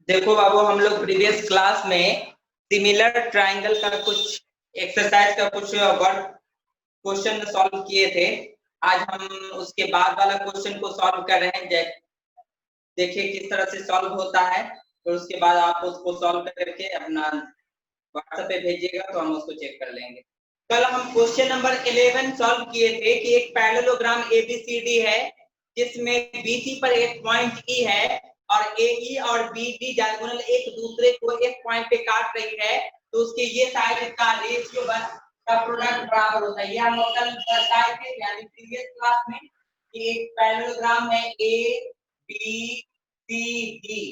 देखो बाबू, हम लोग प्रीवियस क्लास में सिमिलर ट्रायंगल का कुछ एक्सरसाइज का कुछ वर्ड क्वेश्चन सॉल्व किए थे। आज हम उसके बाद वाला क्वेश्चन को सॉल्व कर रहे हैं। देखिए किस तरह से सॉल्व होता है, तो उसके बाद आप उसको सॉल्व करके अपना व्हाट्सएप पे भेजिएगा तो हम उसको चेक कर लेंगे। कल हम क्वेश्चन नंबर 11 सॉल्व किए थे कि एक पैरेललोग्राम एबीसीडी है जिसमें बीसी पर एक पॉइंट ई है और एई और बीडी डायगोनल एक दूसरे को एक पॉइंट पे काट रही है, तो उसके ये साइड का रेशियो का प्रोडक्ट बराबर होता है। ये हम कल बताए थे यानी प्रीवियस क्लास में कि एक पैरेललोग्राम है ए बी सी डी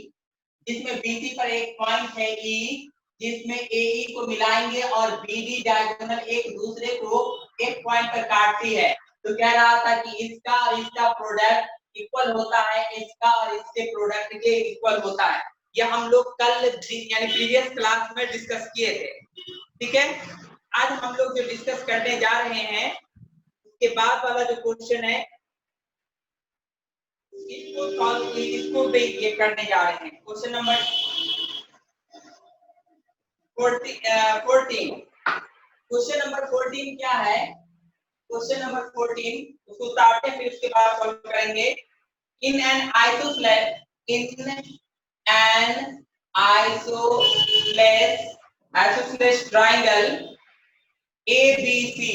जिसमें बीसी पर एक पॉइंट है ई, जिसमें एई को मिलाएंगे और बीडी डायगोनल एक दूसरे को एक पॉइंट पर काटती है। तो कह रहा था कि इसका और इसका प्रोडक्ट इक्वल होता है, इसका और इसके प्रोडक्ट के इक्वल होता है। यह हम लोग कल यानी प्रीवियस क्लास में डिस्कस किए थे। ठीक है, आज हम लोग जो डिस्कस करने जा रहे हैं उसके बाद वाला जो क्वेश्चन है इसको भी ये करने जा रहे हैं। Question number 14। क्वेश्चन नंबर 14 क्या है? क्वेश्चन नंबर 14 उसको उतारते हैं, फिर उसके बाद सॉल्व करेंगे। In an isosceles triangle ABC.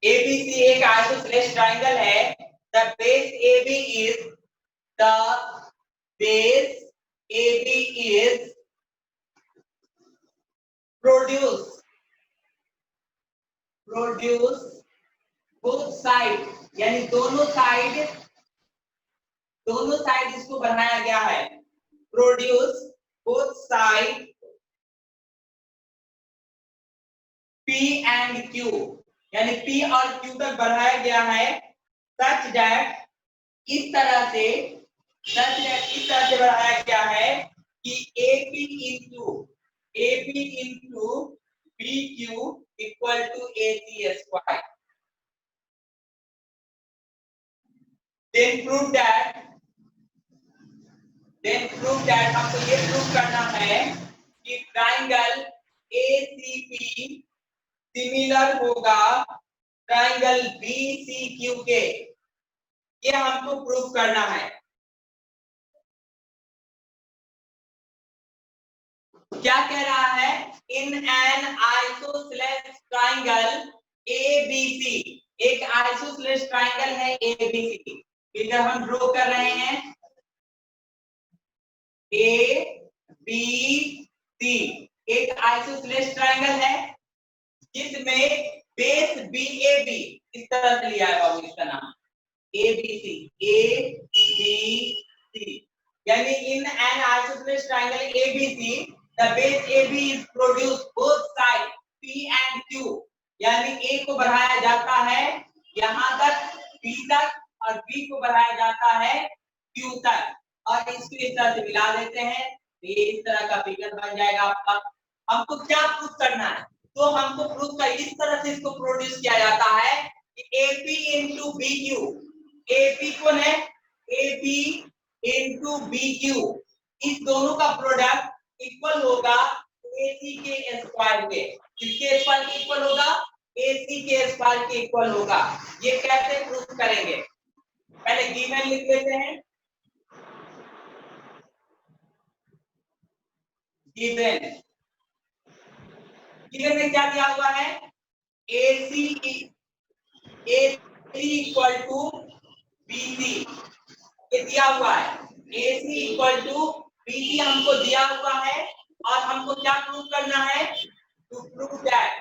ABC एक आइसोसेलेस ट्रायंगल है। The base AB is produce both side, यानी दोनों साइड इसको बनाया गया है। Produce both side P and Q, यानी P और Q तक बढ़ाया गया है सच दैट इस तरह से बढ़ाया गया है कि AP into BQ equal to AC square. Then prove that हमको ये प्रूव करना है कि ट्राइंगल ACP सिमिलर होगा ट्राइंगल BCQ के। ये हमको प्रूव करना है। क्या कह रहा है? इन एन आइसोसेलेस ट्राइंगल ABC, एक आइसोसेलेस ट्राइंगल है ABC। इधर हम ड्रॉ कर रहे हैं ABC, एक आइसोसेलेस ट्राइंगल है जिसमें बेस BAB इस तरह से लिया है बाबू, इसका नाम ABC, यानी इन an isosceles triangle ABC the base AB is produced both sides P and Q, यानी A को बढ़ाया जाता है यहां तक B तक और B को बढ़ाया जाता है Q तक, और इसको इस तरह से मिला देते हैं तो ये इस तरह का फिगर बन जाएगा आपका। हमको क्या प्रूफ करना है? तो हमको प्रूफ कर इस तरह से इसको प्रोड्यूस किया जाता है कि AP into BQ, AP कौन है? AP into BQ, इस दोनों का प्रोडक्ट इक्वल होगा AC के स्क्वायर के। किसके स्क्वायर के इक्वल होगा? AC के स्क्वायर के इक्वल होगा। ये कैसे प्रूफ करेंगे? पहले गिवन लिख लेते हैं। गिवन में क्या दिया हुआ है? AC इक्वल टू BC, ये दिया हुआ है। AC इक्वल टू BC हमको दिया हुआ है और हमको क्या प्रूव करना है? टू प्रूव दैट,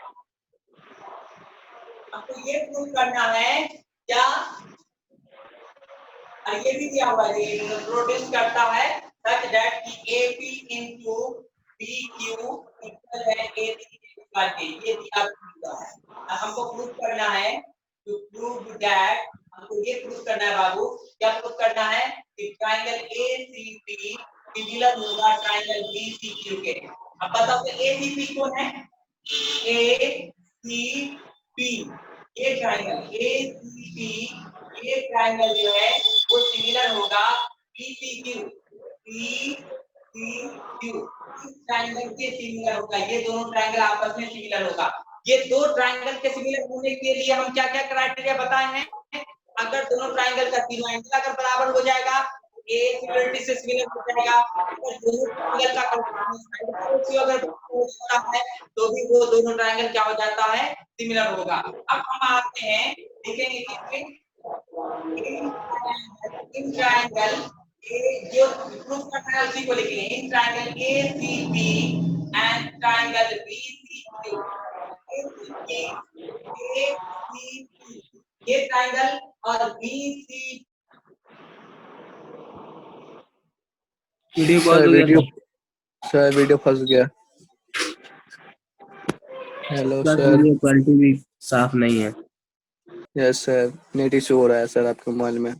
हमको ये प्रूव करना है क्या, और ये भी दिया हुआ है ये प्रोड्यूस करता है सच दैट कि AP into BQ इक्वल है AC के। ये दिया हुआ है। हमको प्रूव करना है टू प्रूव दैट, हमको ये प्रूव करना है बाबू। क्या प्रूव करना है? कि ट्रायंगल ACP सिमिलर होगा ट्रायंगल BCQ के। अब बताओ कि ACP कौन है? ACP, ये ट्रायंगल ACP, ये ट्रायंगल जो है वो सिमिलर होगा BCQ क्यू इस ट्रायंगल के सिमिलर होगा। ये दोनों ट्रायंगल आपस में सिमिलर होगा। ये दो ट्रायंगल के सिमिलर होने के लिए हम क्या क्या क्राइटेरिया बताए हैं? अगर दोनों ट्रायंगल का तीनों एंगल अगर बराबर हो जाएगा, ए सिमिलरिटी से सिमिलर हो जाएगा। और दोनों ट्रायंगल का साइड का रेशियो अगर होता है तो भी वो दोनों ट्रायंगल क्या हो जाता है? सिमिलर होगा। अब हम आते हैं देखेंगे कि इन ट्रायंगल जो प्रूफ करना है उसी को लिखेंगे। In triangle ACB and triangle BCQ, ये ट्रायंगल और BC वीडियो फंस गया। हेलो सर, वीडियो क्वालिटी भी साफ नहीं है। यस सर, नेट इशू हो रहा है सर आपके मोबाइल में।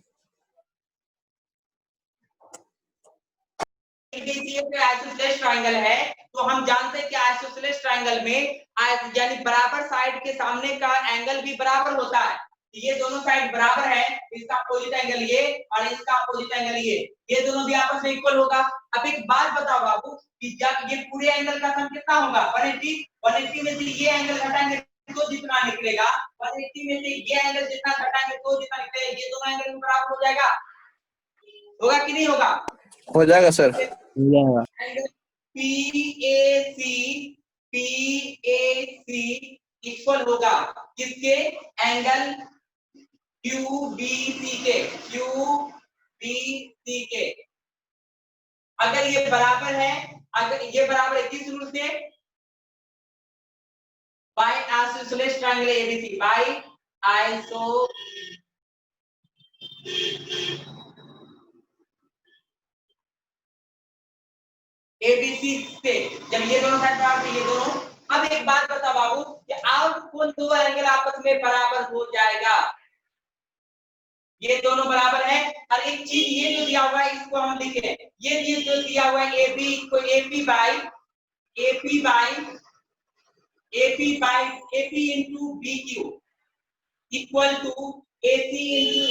आइसोसेलेस ट्रायंगल है तो हम जानते हैं कि आइसोसेलेस ट्रायंगल में यानी बराबर साइड के सामने का एंगल भी बराबर होता है। ये दोनों साइड बराबर है, इसका अपोजिट एंगल ये और इसका अपोजिट एंगल ये दोनों भी आपस में इक्वल होगा। अब एक बात बताओ बाबू कि जब ये पूरे एंगल का सम कितना होगा? 180 में से ये एंगल घटाएंगे तो जितना निकलेगा, 180 में से ये एंगल जितना घटाएंगे तो जितना निकलेगा, ये दोनों एंगल बराबर हो जाएगा। होगा कि नहीं होगा? हो जाएगा सर। एंगल PAC इक्वल होगा किसके? एंगल QBC के। अगर ये बराबर है, अगर ये बराबर है किस रूल से? By isosceles triangle ABC, by iso ABC से। जब ये दोनों साइड बराबर है, ये दोनों। अब एक बात बता बाबू कि अब कौन दो एंगल आपस में बराबर हो जाएगा? ये दोनों बराबर है। और एक चीज ये जो दिया हुआ है इसको हम लिखे, ये चीज जो दिया हुआ है AP by AP into BQ equal to AC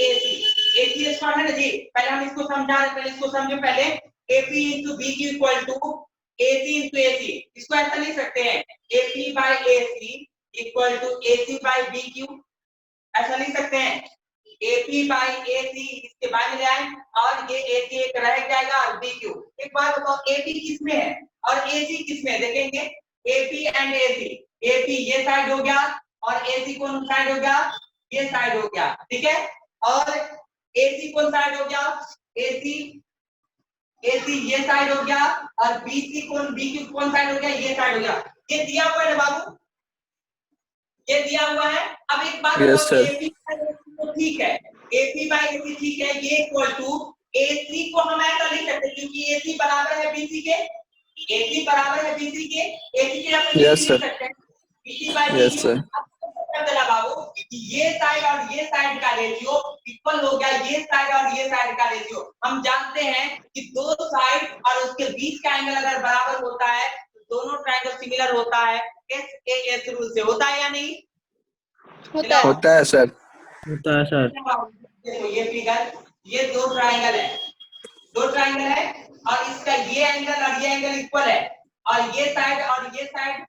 into AC square है ना जी। पहले हम इसको समझा रहे, पहले इसको समझो पहले। AP into BQ equal to AC into AC। इसको ऐसा लिख सकते हैं AP by AC equal to AC by BQ, ऐसा लिख सकते हैं। AP by AC इसके बाद में ले आए और ये AC एक रह जाएगा और BQ। एक बात बताओ, AP किस में है और AC किस में है? देखेंगे AP एंड AC। AP ये साइड हो गया और AC कौन साइड हो गया? ये साइड हो गया, ठीक है। और AC कौन साइड हो गया? AC ये साइड हो गया और BQ कौन साइड हो गया? ये साइड हो गया। ये दिया हुआ है ना बाबू, ये दिया हुआ है। अब एक बात बताओ, AP तो ठीक है, AP by AC ठीक है, ये इक्वल टू AC को हम ऐसा लिख सकते हैं क्योंकि AC बराबर है BC के, AC बराबर है BC के, AC के आप लिख सकते हैं BC by BQ। चला बाबू कि ये साइड और ये साइड का रेशियो इक्वल हो गया, ये साइड और ये साइड का रेशियो। हम जानते हैं कि दो साइड और उसके बीच का एंगल अगर बराबर होता है तो दोनों ट्रायंगल सिमिलर होता है। SAS रूल से होता है या नहीं? होता है सर। होता है सर। देखो ये फिगर, ये दो ट्रायंगल है और इसका ये एंगल और ये एंगल इक्वल है और ये साइड और ये साइड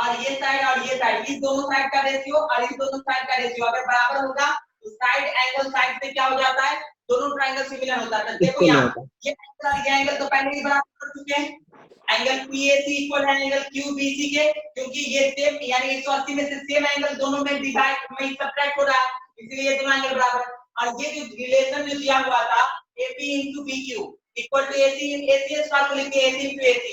और ये साइड और ये साइड, इस दोनों साइड का रेशियो और इस दोनों साइड का रेशियो अगर बराबर होगा तो साइड एंगल साइड से क्या हो जाता है? दोनों ट्रायंगल सिमिलर होता है। देखो यहाँ ये एंगल और ये एंगल तो पहले ही बराबर कर चुके हैं। एंगल PAC इक्वल है एंगल QBC के, क्योंकि ये सेम यानी 180 में से सेम एंगल दोनों में डिवाइड में सब्ट्रैक्ट हो रहा है, इसलिए ये दोनों एंगल बराबर। और ये जो रिलेशन जो दिया हुआ था AP into BQ equal to AC square को लिखते हैं AC into AC।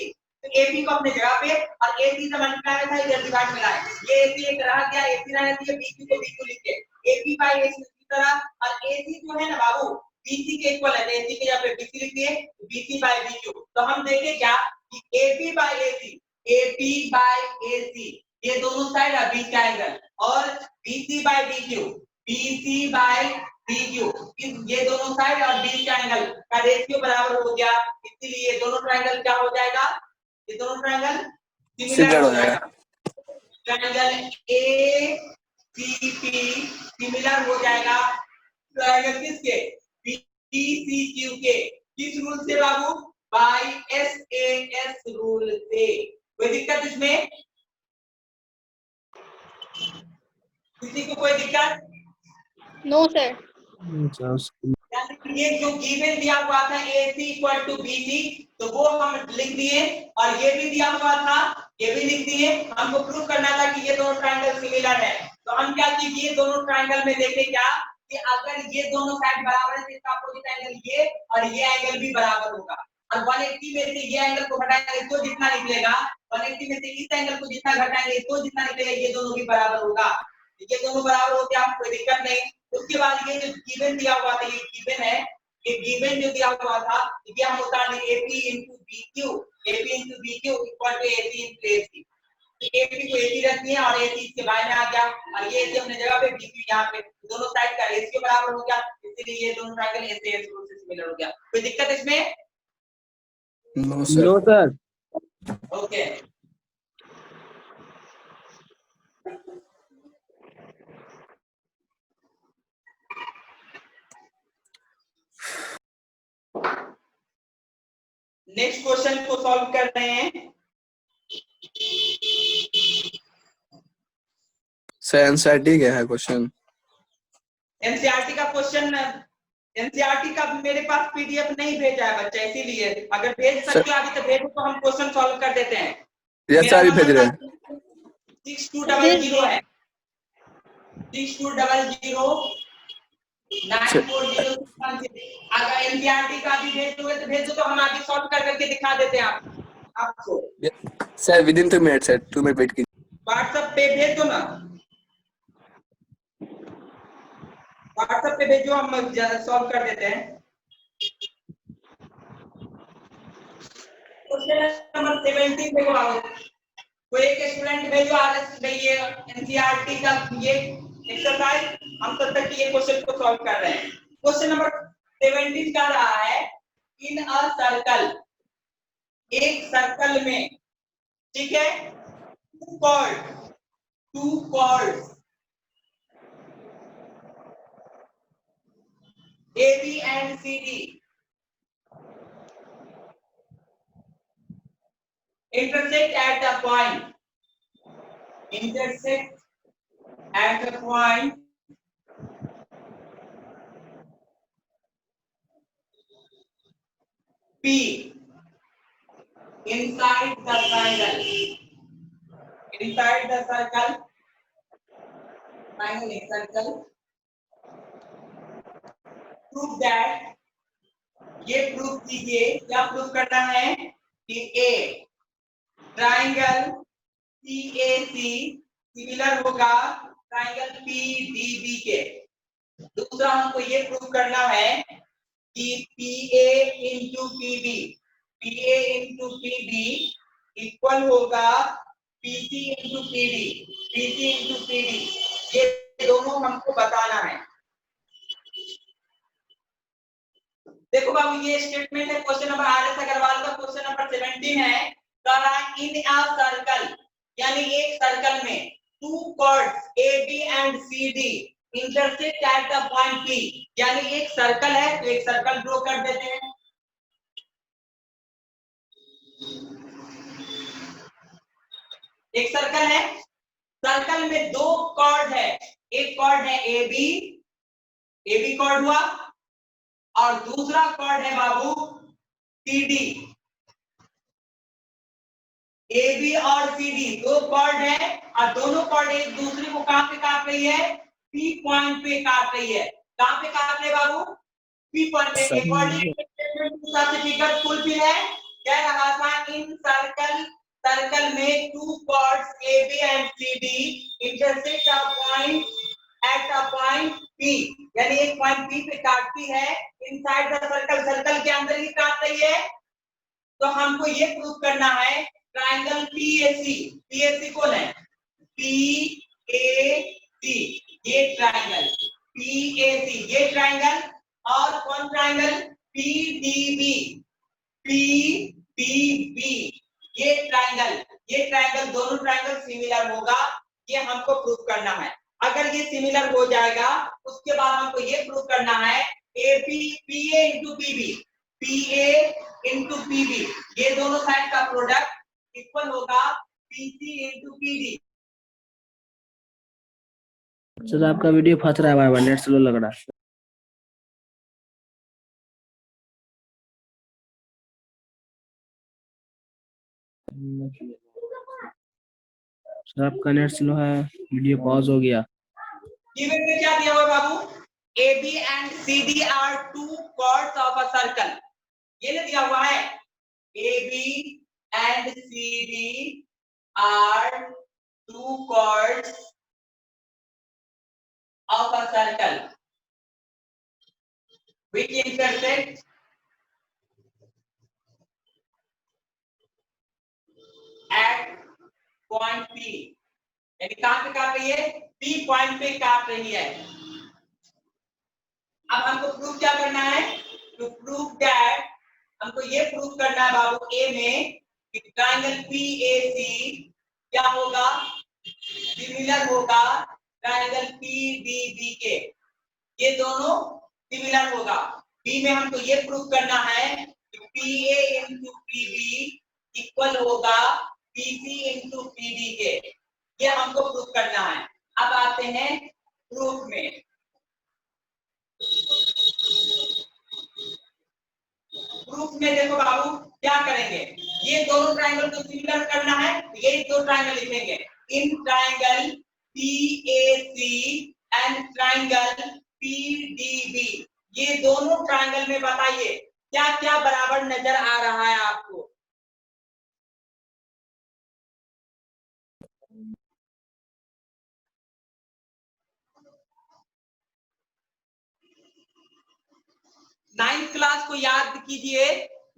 तो AP को अपने जगह पे और AC से मल्टीप्लाई था, इधर डिवाइड में लाए, ये AC एक रह गया, AC रहने दिए, BQ को BQ लिख के AP by AC की तरह। और AC जो है ना बाबू BC के इक्वल है, तो AC के जगह पे BC लिख दिए, BC by BQ। तो हम देखें क्या कि AP by AC ये दोनों साइड है बीच का एंगल, और BC by BQ ये दोनों साइड और बीच का एंगल का रेशियो बराबर हो गया, इसीलिए ये दोनों ट्रायंगल क्या हो जाएगा? ये दोनों ट्रायंगल सिमिलर हो जाएगा। ट्रायंगल ACP सिमिलर हो जाएगा ट्रायंगल किसके? BCQ के। किस रूल से बाबू? Bye will say। कोई दिक्कत इसमें? किसी को कोई दिक्कत? No sir. ये जो गिवन दिया हुआ था AC इक्वल टू BC, तो वो हम लिख दिए, और ये भी दिया हुआ था, ये भी लिख दिए। हमको प्रूव करना था कि ये दोनों ट्रायंगल सिमिलर है। तो हम क्या कीजिए, दोनों ट्रायंगल में देखें क्या कि अगर ये दोनों साइड बराबर है तो इसका अपोजिट एंगल ये और ये एंगल भी बराबर होगा। और 180 में से ये एंगल को घटाएंगे तो जितना निकलेगा, 180 में से इस एंगल को जितना घटाएंगे तो जितना निकलेगा, ये दोनों भी बराबर होगा। ये दोनों बराबर हो गया, कोई दिक्कत नहीं। उसके बाद ये जो गिवन दिया हुआ था, ये गिवन है, ये गिवन जो दिया हुआ था, ये हम उतार लेंगे AP into BQ, AP into BQ equal to AC into AC। AP को AC रख दिया और AC इसके बाएं में आ गया, और ये AC अपने जगह पे, BQ यहाँ पे, दोनों साइड का रेशियो बराबर हो गया, इसीलिए ये दोनों ट्रायंगल ऐसे सिमिलर हो गया। कोई दिक्कत इसमें? No sir. No sir. Okay. Next question को सॉल्व कर रहे हैं। सर एनसीईआरटी क्या है क्वेश्चन? एनसीईआरटी का क्वेश्चन, एनसीईआरटी का मेरे पास पीडीएफ नहीं भेजा है बच्चा, इसीलिए अगर भेज सकते हो अभी तो भेजो, तो हम क्वेश्चन सॉल्व कर देते हैं। यस सर, भेज रहे हैं। 6200 है, 6200 940। अगर एनसीईआरटी का भी भेज दोगे तो भेज दो, तो हम आगे सॉल्व कर करके दिखा देते हैं आपको। Sir within 2 minutes sir, 2 minute wait कीजिए। व्हाट्सएप पे भेज दो ना, व्हाट्सएप पे भेजो, हम सॉल्व कर देते हैं। क्वेश्चन नंबर 17 पे कोई एक स्टूडेंट भेजो आरएस में, ये एनसीईआरटी का ये एक्सरसाइज हम तब तक ये क्वेश्चन को सॉल्व कर रहे हैं। क्वेश्चन नंबर 17 का रहा है, इन अ सर्कल, एक सर्कल में, ठीक है, two chords AB and CD intersect at the point P inside the circle, prove that, ये प्रूफ कीजिए, क्या प्रूफ करना है कि A ट्राइंगल PAC सिमिलर होगा ट्राइंगल PDB के। दूसरा हमको ये प्रूफ करना है कि PA into PB इक्वल होगा PC into PD। ये दोनों हमको बताना है। देखो बाबू, ये स्टेटमेंट है क्वेश्चन नंबर RS अग्रवाल का, क्वेश्चन नंबर 17 है। इन अ सर्कल, यानी एक सर्कल में two chords AB and CD intersect at the point P, यानी एक सर्कल है तो एक सर्कल ड्रॉ कर देते हैं। एक सर्कल है, सर्कल में दो कॉर्ड है, एक कॉर्ड है AB कॉर्ड हुआ, और दूसरा कॉर्ड है बाबू CD। AB और CD दो कॉर्ड है, और दोनों कॉर्ड एक दूसरे को कहां पे काट रही है? P पॉइंट पे काट रही है। कहां पे काट रहे बाबू? P पॉइंट पे। सर्टिफिकेट फुलफिल है। कह रहा था इन सर्कल में two chords AB and CD intersect a point at a point P, यानी एक पॉइंट P पे काटती है इनसाइड द सर्कल के अंदर ही काट रही है। तो हमको ये प्रूव करना है ट्राइंगल PAC कौन है? PAC, ये ट्राइंगल PAC, ये ट्राइंगल, और कौन ट्राइंगल? PDB, ये ट्राइंगल दोनों ट्राइंगल सिमिलर होगा, ये हमको प्रूव करना है। अगर ये सिमिलर हो जाएगा, उसके बाद हमको ये प्रूव करना है PA into PB, ये दोनों साइड का प्रोडक्ट इक्वल होगा पीसी इंटू पीडी। सर आपका वीडियो फंस रहा है, बार बार नेट स्लो लग रहा है। सर आपका नेट स्लो है, वीडियो पॉज हो गया। गिवन में क्या दिया हुआ बाबू? AB and CD are two chords of a circle। ये नहीं दिया हुआ है? AB and CD are two chords of a circle which intersect at point P। यानी कहां पे काट रही है? P पॉइंट पे काट रही है। अब हमको प्रूव क्या करना है? टू प्रूव दैट, हमको ये प्रूव करना है बाबू ए में कि ट्रायंगल PAC क्या होगा? सिमिलर होगा ट्रायंगल PDB के। ये दोनों सिमिलर होगा। बी में हमको ये प्रूव करना है कि PA इंटू PB इक्वल होगा PC इंटू PD के। ये हमको प्रूव करना है। अब आते हैं प्रूफ में। प्रूफ में देखो बाबू क्या करेंगे? ये दोनों ट्रायंगल को सिमिलर करना है, ये दो ट्रायंगल लिखेंगे। In triangle PAC and triangle PDB, ये दोनों ट्रायंगल में बताइए क्या क्या बराबर नजर आ रहा है आपको? नाइन्थ क्लास को याद कीजिए।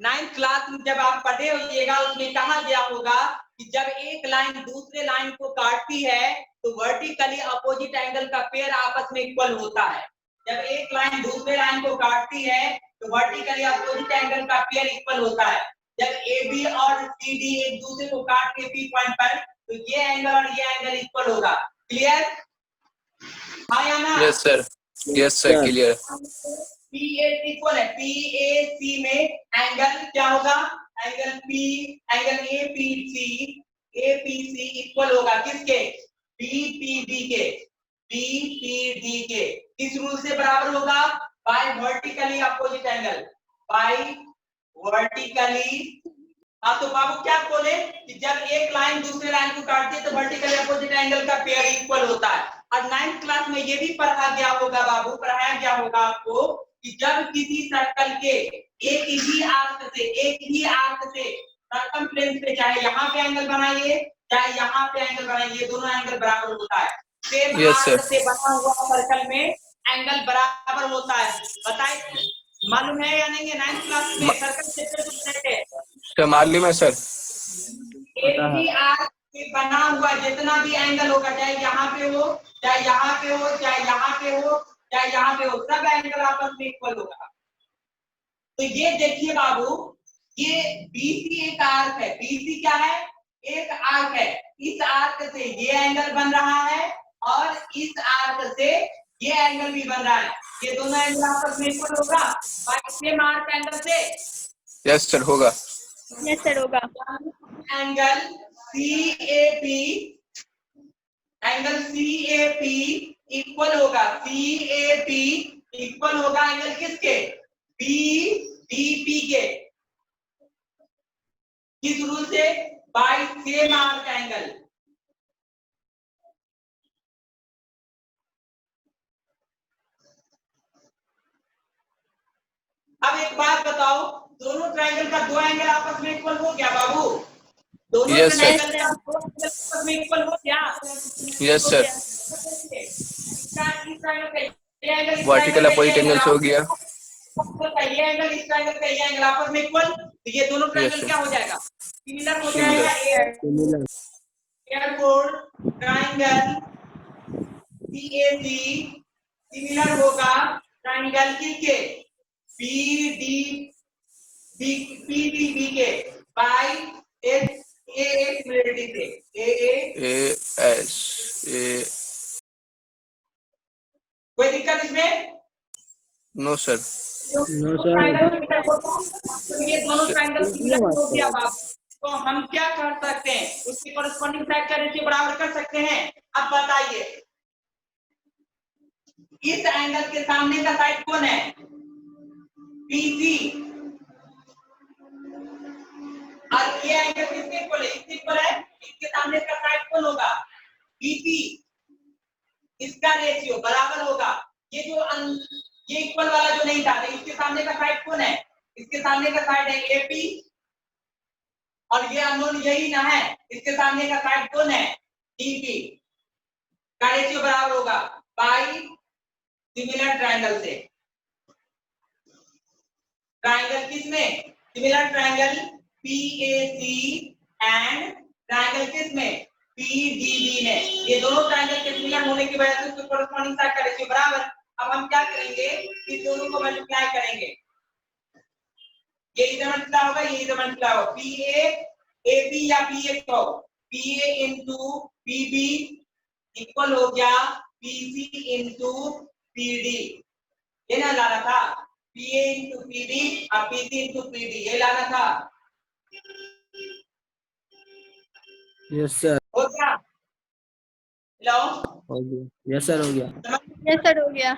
नाइन्थ क्लास में जब आप पढ़े होइएगा उसमें कहा गया होगा कि जब एक लाइन दूसरे लाइन को काटती है तो वर्टिकली अपोजिट एंगल का पेयर आपस में इक्वल होता है। जब एक लाइन दूसरे लाइन को काटती है तो वर्टिकली अपोजिट एंगल का पेयर इक्वल होता है। जब AB और CD एक दूसरे को काट के P पॉइंट पर, तो ये एंगल और ये एंगल इक्वल होगा। क्लियर? हाँ या ना? Yes sir, yes sir, clear. PAC equal है, PAC में एंगल क्या होगा? Angle P, angle APC equal होगा किसके? BPD के। BPD के किस रूल से बराबर होगा? By vertically opposite angle, by vertically. हाँ तो बाबू क्या बोले कि जब एक लाइन दूसरे लाइन को काटती है तो वर्टिकली अपोजिट एंगल का पेयर इक्वल होता है। और 9th क्लास में ये भी पढ़ाया गया होगा बाबू, पढ़ाया गया होगा आपको कि जब किसी सर्कल के एक ही आर्क से सर्कमफ्रेंस पे, चाहे यहाँ पे एंगल बनाइए चाहे यहाँ पे एंगल बनाइए, दोनों एंगल बराबर होता है। सेम आर्क से बना हुआ सर्कल में एंगल बराबर होता है। बताइए मालूम है या नहीं? 9th क्लास में सर्कल चैप्टर है, मालूम है सर। एक ही आर्क से बना हुआ जितना भी एंगल होगा, चाहे यहाँ पे हो चाहे यहाँ पे हो चाहे यहाँ पे हो चाहे यहाँ पे हो, सब एंगल आपस में इक्वल होगा। तो ये देखिए बाबू, ये BC एक आर्क है। BC क्या है? एक आर्क है। इस आर्क से ये एंगल बन रहा है और इस आर्क से ये एंगल भी बन रहा है। ये दोनों एंगल आपस में इक्वल होगा बाय सेम आर्क एंगल से। यस सर, होगा। यस सर होगा। Angle CAP, angle CAP equal होगा, CAP इक्वल होगा एंगल किसके? BDP के। किस रूल से? By same arc angle. अब एक बात बताओ, दोनों ट्रायंगल का दो एंगल आपस में इक्वल हो गया बाबू? दोनों ट्रायंगल का दो एंगल आपस में इक्वल हो गया? Yes sir. Vertical opposite angle हो गया। ये एंगल इस ट्रायंगल का ये एंगल आपस में इक्वल, तो ये दोनों ट्रायंगल क्या हो जाएगा? सिमिलर हो जाएगा। एयरपोर्ट ट्रायंगल CAC सिमिलर होगा ट्रायंगल किसके? PDB के बाय AA सिमिलरिटी से। कोई दिक्कत इसमें? No sir. No sir. ये दोनों ट्रायंगल सिमिलर हो गया बाप। तो हम क्या कर सकते हैं, उसकी कॉरेस्पॉन्डिंग साइड का रेशियो बराबर कर सकते हैं। अब बताइए इस एंगल के सामने का साइड कौन है, BC, और ये एंगल किसके इक्वल है, इसके इक्वल है। इसके सामने का साइड कौन होगा, BP, इसका रेशियो बराबर होगा ये जो ये इक्वल वाला जो नहीं था, इसके सामने का साइड कौन है, इसके सामने का साइड है AP, और ये अननोन यही ना है, इसके सामने का साइड कौन है, DP, का रेशियो बराबर होगा बाई सिमिलर ट्रायंगल से। ट्रायंगल किसमें, similar triangle PAC and triangle किसमें, PDB में। ये दोनों ट्रायंगल के सिमिलर होने की वजह से उसके कॉरेस्पॉन्डिंग साइड का रेशियो बराबर। अब हम क्या करेंगे, इस दोनों को मल्टीप्लाई करेंगे, ये इधर मल्टीप्लाई होगा, ये इधर मल्टीप्लाई होगा, PAAB या PA को PA into PB इक्वल हो गया PC into PD, ये ना लाना था, PA into PD और PC into PD, ये लाना था। Yes sir. हो गया, हेलो, हो गया। यस सर, हो गया। यस सर, हो गया।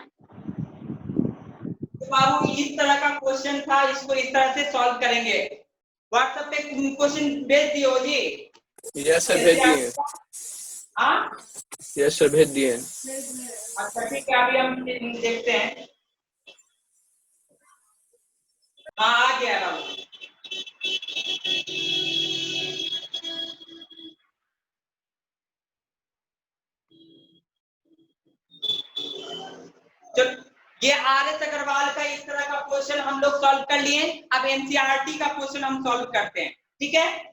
तो बाबू इस तरह का क्वेश्चन था, इसको इस तरह से सॉल्व करेंगे। व्हाट्सएप पे क्वेश्चन भेज दियो जी। यस सर भेज दिए। हाँ यस सर भेज दिए। अच्छा ठीक है, अभी हम देखते हैं। हाँ आ गया बाबू। चल ये RS अग्रवाल का इस तरह का क्वेश्चन हम लोग सॉल्व कर लिए। अब NCERT का क्वेश्चन हम सॉल्व करते हैं, ठीक है।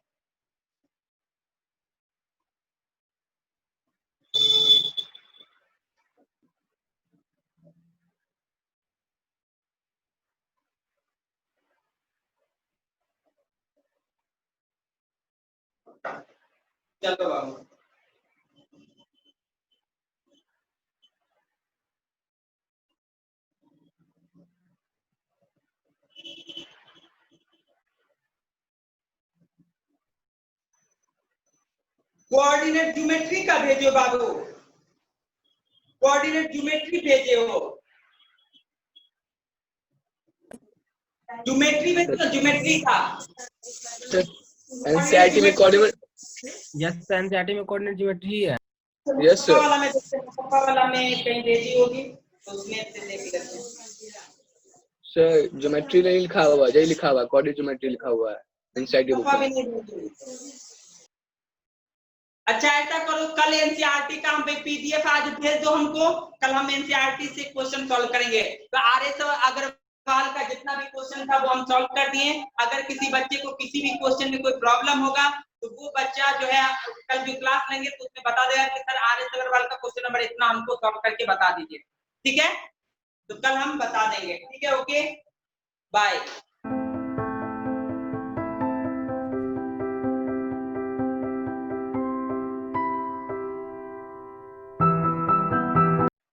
चलो बाबू, कोऑर्डिनेट ज्योमेट्री का भेजो बाबू, कोऑर्डिनेट ज्योमेट्री भेजे हो, ज्योमेट्री में तो ज्योमेट्री था। एनसीईआरटी में कोऑर्डिनेट। यस सर, एनसीईआरटी में कोऑर्डिनेट ज्योमेट्री है। Yes sir. वाला में वाला में कहीं भेजी होगी तो उसमें से देख लेते हैं। सर ज्योमेट्री नहीं लिखा हुआ, यही लिखा हुआ कोऑर्डिनेट ज्योमेट्री लिखा हुआ है एनसीईआरटी बुक में। अच्छा ऐसा करो, कल एनसीईआरटी का हम PDF आज भेज दो हमको, कल हम एनसीईआरटी से क्वेश्चन सॉल्व करेंगे। तो RS अग्रवाल का जितना भी क्वेश्चन था वो हम सॉल्व कर दिए। अगर किसी बच्चे को किसी भी क्वेश्चन में कोई प्रॉब्लम होगा तो वो बच्चा जो है कल जो क्लास लेंगे तो उसमें बता देगा कि सर RS अग्रवाल का क्वेश्चन नंबर इतना हमको सॉल्व करके बता दीजिए, ठीक है। तो कल हम बता देंगे, ठीक है, ओके बाय।